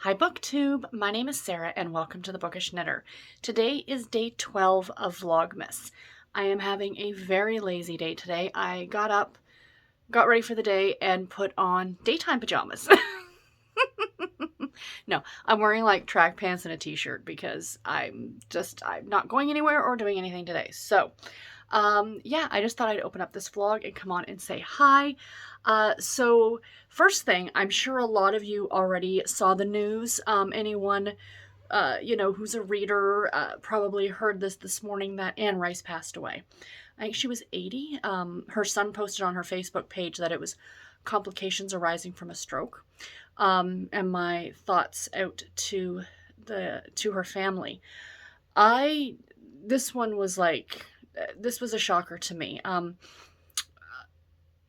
Hi BookTube, my name is Sarah and welcome to the Bookish Knitter. Today is day 12 of Vlogmas. I am having a very lazy day today. I got up, got ready for the day, and put on daytime pajamas. No, I'm wearing like track pants and a t-shirt because I'm not going anywhere or doing anything today. So yeah, I just thought I'd open up this vlog and come on and say hi. So first thing, I'm sure a lot of you already saw the news. Anyone, who's a reader, probably heard this morning that Anne Rice passed away. I think she was 80. Her son posted on her Facebook page that it was complications arising from a stroke. And my thoughts out to her family. This one was like, this was a shocker to me.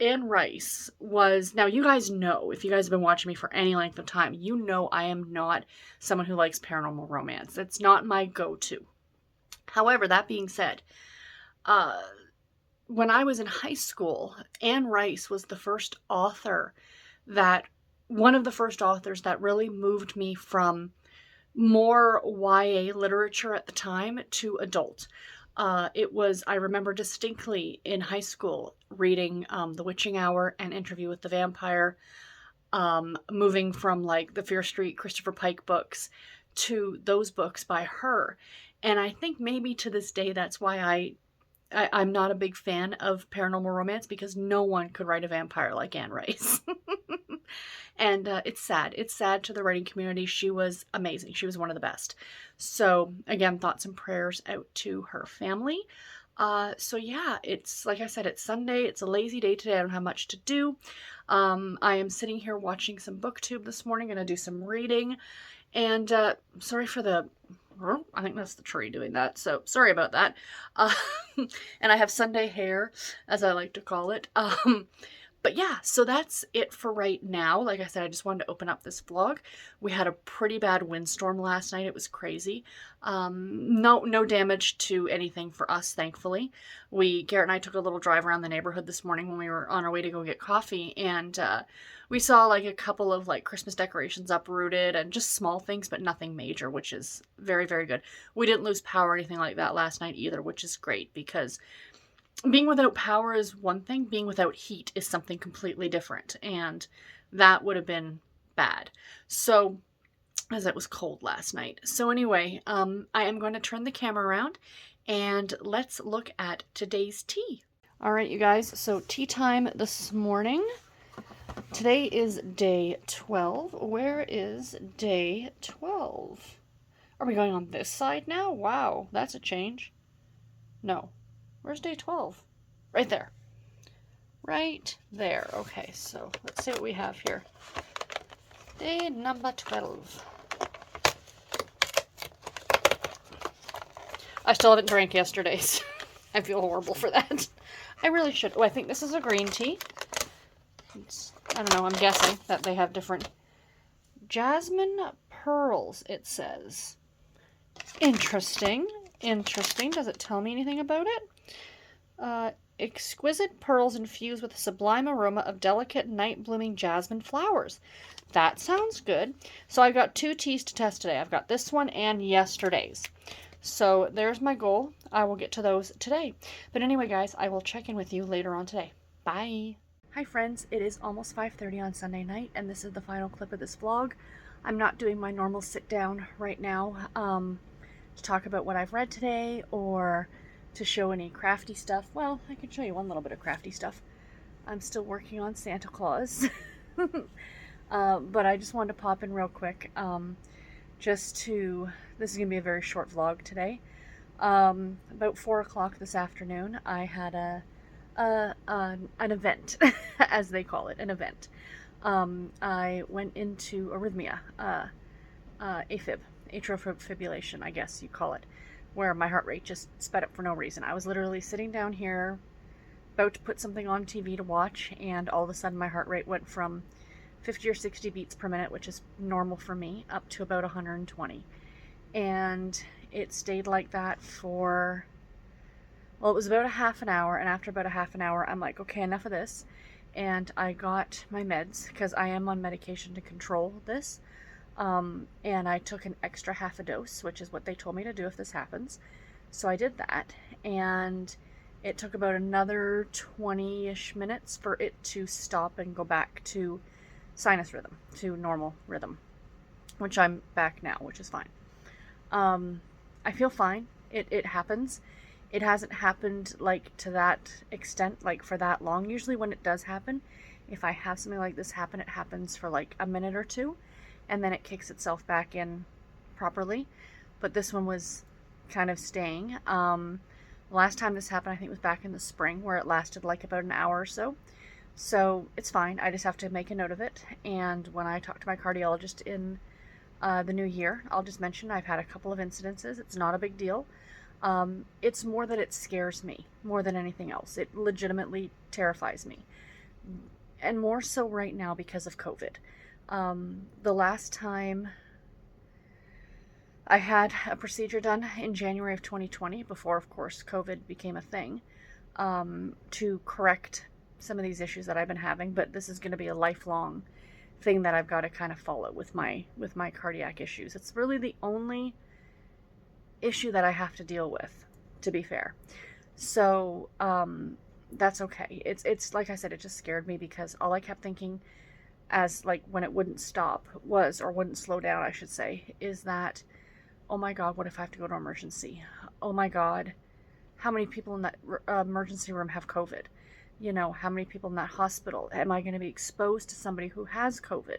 Anne Rice was, now you guys know, if you guys have been watching me for any length of time, you know I am not someone who likes paranormal romance. It's not my go-to. However, that being said, when I was in high school, Anne Rice was one of the first authors that really moved me from more YA literature at the time to adult. I remember distinctly in high school reading The Witching Hour and Interview with the Vampire, moving from like the Fear Street Christopher Pike books to those books by her. And I think maybe to this day that's why I'm not a big fan of paranormal romance, because no one could write a vampire like Anne Rice. And it's sad. It's sad to the writing community. She was amazing. She was one of the best. So again, thoughts and prayers out to her family. So yeah, it's like I said, it's Sunday. It's a lazy day today. I don't have much to do. I am sitting here watching some BookTube this morning. Gonna do some reading. And sorry for the... I think that's the tree doing that, so sorry about that. And I have Sunday hair, as I like to call it. But yeah, so that's it for right now. Like I said, I just wanted to open up this vlog. We had a pretty bad windstorm last night. It was crazy. No damage to anything for us, thankfully. Garrett and I took a little drive around the neighborhood this morning when we were on our way to go get coffee, and we saw like a couple of like Christmas decorations uprooted and just small things, but nothing major, which is very, very good. We didn't lose power or anything like that last night either, which is great, because being without power is one thing, being without heat is something completely different, and that would have been bad. So, as it was cold last night. So anyway, I am going to turn the camera around and let's look at today's tea. All right, you guys, so tea time this morning. Today is day 12. Where is day 12? Are we going on this side now? Wow, that's a change. No. Where's day 12? Right there. Right there. Okay, so let's see what we have here. Day number 12. I still haven't drank yesterday's. I feel horrible for that. I really should. Oh, I think this is a green tea. I don't know, I'm guessing that they have different... Jasmine pearls, it says. Interesting. Interesting. Does it tell me anything about it? Exquisite pearls infused with a sublime aroma of delicate night-blooming jasmine flowers. That sounds good. So I've got 2 teas to test today. I've got this one and yesterday's. So there's my goal. I will get to those today. But anyway, guys, I will check in with you later on today. Bye. Hi, friends. It is almost 5:30 on Sunday night, and this is the final clip of this vlog. I'm not doing my normal sit-down right now to talk about what I've read today or to show any crafty stuff. Well, I can show you one little bit of crafty stuff. I'm still working on Santa Claus. But I just wanted to pop in real quick. This is going to be a very short vlog today. About 4 o'clock this afternoon, I had an event, as they call it, an event. I went into arrhythmia, AFib, atrial fibrillation, I guess you call it, where my heart rate just sped up for no reason. I was literally sitting down here, about to put something on TV to watch, and all of a sudden my heart rate went from 50 or 60 beats per minute, which is normal for me, up to about 120. And it stayed like that for, well, it was about a half an hour, and after about a half an hour, I'm like, okay, enough of this. And I got my meds, because I am on medication to control this. And I took an extra half a dose, which is what they told me to do if this happens. So I did that, and it took about another 20-ish minutes for it to stop and go back to sinus rhythm, to normal rhythm, which I'm back now, which is fine. I feel fine. It happens. It hasn't happened like to that extent, like for that long. Usually when it does happen, if I have something like this happen, it happens for like a minute or two, and then it kicks itself back in properly. But this one was kind of staying. Last time this happened, I think, was back in the spring, where it lasted like about an hour or so. So it's fine. I just have to make a note of it. And when I talk to my cardiologist in the new year, I'll just mention I've had a couple of incidences. It's not a big deal. It's more that it scares me more than anything else. It legitimately terrifies me. And more so right now because of COVID. The last time I had a procedure done in January of 2020, before, of course, COVID became a thing, to correct some of these issues that I've been having. But this is going to be a lifelong thing that I've got to kind of follow with my cardiac issues. It's really the only issue that I have to deal with, to be fair. So that's okay. It's like I said, it just scared me because all I kept thinking, as like when it wouldn't stop, was, or wouldn't slow down, I should say, is that, oh my God, what if I have to go to emergency? Oh my God, how many people in that emergency room have COVID? You know, how many people in that hospital? Am I going to be exposed to somebody who has COVID?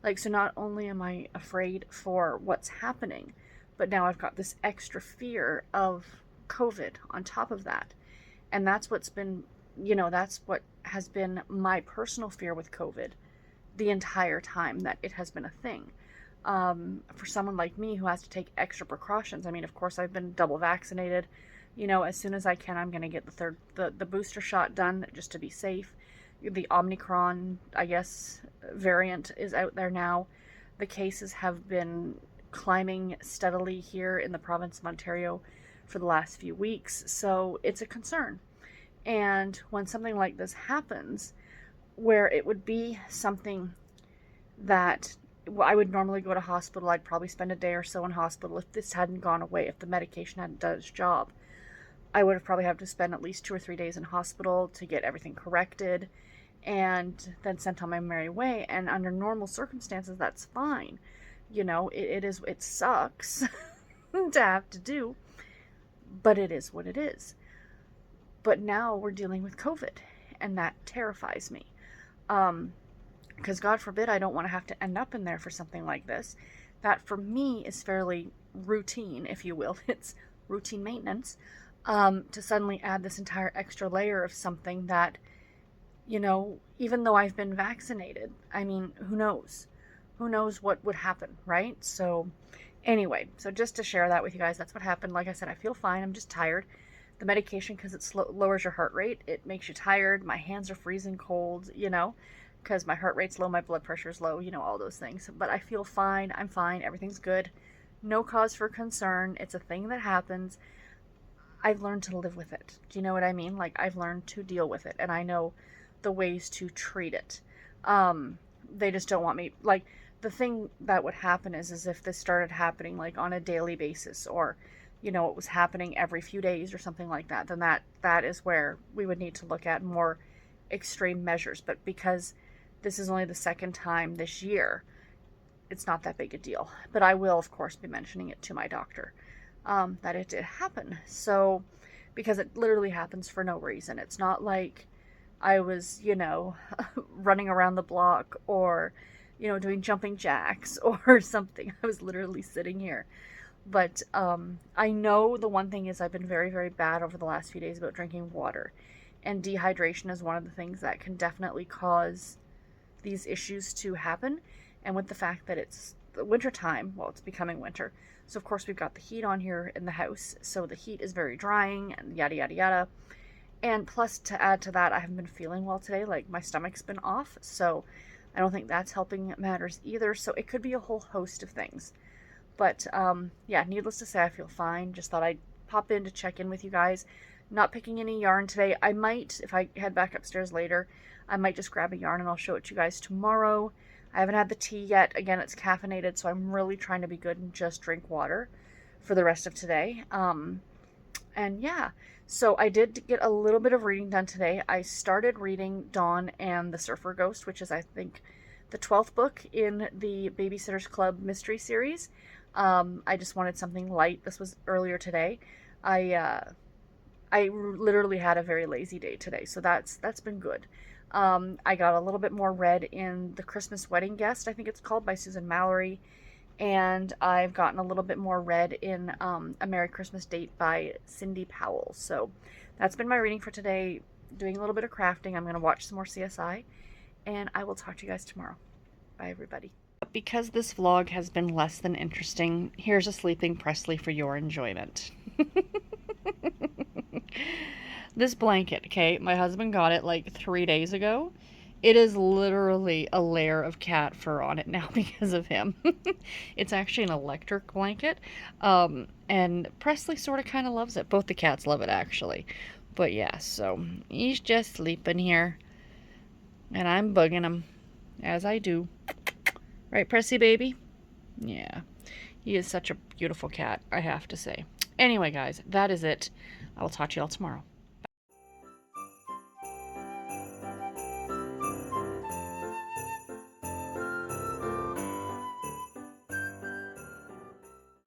Like, so not only am I afraid for what's happening, but now I've got this extra fear of COVID on top of that. And that's what's been, that's what has been my personal fear with COVID the entire time that it has been a thing. For someone like me who has to take extra precautions, I mean, of course, I've been double vaccinated. As soon as I can, I'm going to get the booster shot done just to be safe. The Omicron, I guess, variant is out there now. The cases have been climbing steadily here in the province of Ontario for the last few weeks, so it's a concern. And when something like this happens, where it would be something that I would normally go to hospital, I'd probably spend a day or so in hospital if this hadn't gone away, if the medication hadn't done its job. I would have probably had to spend at least 2 or 3 days in hospital to get everything corrected and then sent on my merry way. And under normal circumstances, that's fine. It sucks to have to do, but it is what it is. But now we're dealing with COVID, and that terrifies me. Because God forbid I don't want to have to end up in there for something like this. That for me is fairly routine, if you will. It's routine maintenance. To suddenly add this entire extra layer of something that, even though I've been vaccinated, I mean, who knows? Who knows what would happen, right? So anyway, so just to share that with you guys, that's what happened. Like I said, I feel fine. I'm just tired. The medication, because it lowers your heart rate, it makes you tired. My hands are freezing cold, because my heart rate's low, my blood pressure's low, all those things. But I feel fine. I'm fine. Everything's good. No cause for concern. It's a thing that happens. I've learned to live with it. Do you know what I mean? Like, I've learned to deal with it, and I know the ways to treat it. They just don't want me, like, the thing that would happen is if this started happening, like, on a daily basis, or, it was happening every few days or something like that, then that is where we would need to look at more extreme measures. But because this is only the second time this year, it's not that big a deal. But I will, of course, be mentioning it to my doctor, that it did happen. So, because it literally happens for no reason. It's not like I was, running around the block or, doing jumping jacks or something. I was literally sitting here. But I know the one thing is I've been very, very bad over the last few days about drinking water. And dehydration is one of the things that can definitely cause these issues to happen. And with the fact that it's the winter time, well, it's becoming winter. So, of course, we've got the heat on here in the house. So the heat is very drying and yada, yada, yada. And plus, to add to that, I haven't been feeling well today. Like, my stomach's been off. So I don't think that's helping matters either. So it could be a whole host of things. But, yeah, needless to say, I feel fine. Just thought I'd pop in to check in with you guys. Not picking any yarn today. I might, if I head back upstairs later, I might just grab a yarn and I'll show it to you guys tomorrow. I haven't had the tea yet. Again, it's caffeinated, so I'm really trying to be good and just drink water for the rest of today. And yeah, so I did get a little bit of reading done today. I started reading Dawn and the Surfer Ghost, which is, I think, the 12th book in the Babysitter's Club mystery series. I just wanted something light. This was earlier today. I literally had a very lazy day today, so that's been good. I got a little bit more read in The Christmas Wedding Guest, I think it's called, by Susan Mallory. And I've gotten a little bit more read in A Merry Christmas Date by Cindy Powell. So that's been my reading for today. Doing a little bit of crafting. I'm going to watch some more CSI. And I will talk to you guys tomorrow. Bye, everybody. Because this vlog has been less than interesting, here's a sleeping Presley for your enjoyment. This blanket, okay, my husband got it like 3 days ago. It is literally a layer of cat fur on it now because of him. It's actually an electric blanket. And Presley sort of kind of loves it. Both the cats love it, actually. But yeah, so he's just sleeping here. And I'm bugging him, as I do. Right, Pressy baby? Yeah. He is such a beautiful cat, I have to say. Anyway, guys, that is it. I will talk to you all tomorrow.